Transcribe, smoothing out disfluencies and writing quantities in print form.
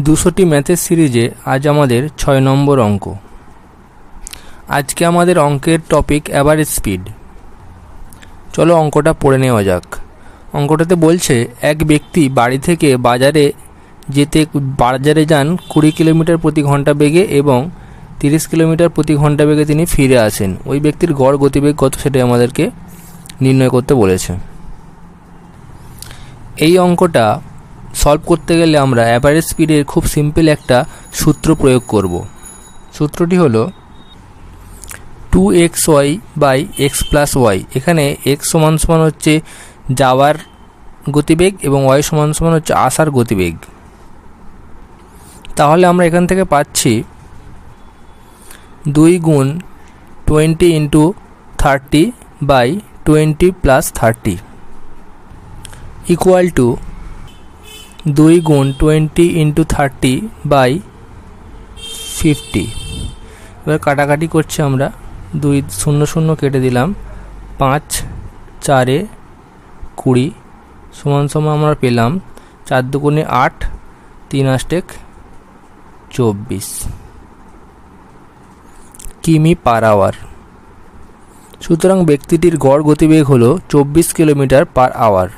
200টি ম্যাথের সিরিজে আজ আমাদের 6 নম্বর অঙ্ক। আজকে আমাদের অঙ্কের টপিক অ্যাভারেজ স্পিড। চলো অঙ্কটা পড়ে নেওয়া যাক। অঙ্কটাতে বলছে এক ব্যক্তি বাড়ি থেকে বাজারে যান 20 কিলোমিটার প্রতি ঘন্টা বেগে এবং 30 কিলোমিটার প্রতি ঘন্টা বেগে তিনি ফিরে আসেন। ওই ব্যক্তির গড় গতিবেগ কত সেটাই আমাদেরকে নির্ণয় করতে বলেছে। এই অঙ্কটা সলভ করতে গেলে আমরা অ্যাভারেজ স্পিডের খুব সিম্পল একটা সূত্র প্রয়োগ করব। সূত্রটি হলো 2xy by x plus y. এখানে এক্স সমান সমান হচ্ছে যাওয়ার গতিবেগ এবং ওয়াই সমান সমান হচ্ছে আসার গতিবেগ। তাহলে আমরা এখান থেকে পাচ্ছি 2 গুণ 20 into 30 by 20 plus 30 equal to 2 গুণ 20 ইন্টু 30 বাই 50। এবার কাটাকাটি করছি আমরা, 2 0 0 কেটে দিলাম, 5 4 20 সমান সমান আমরা পেলাম 4 দুগুণে 8 3 8 24 কিমি পার আওয়ার। সুতরাং ব্যক্তিটির গড় গতিবেগ হলো 24 কিলোমিটার পার আওয়ার।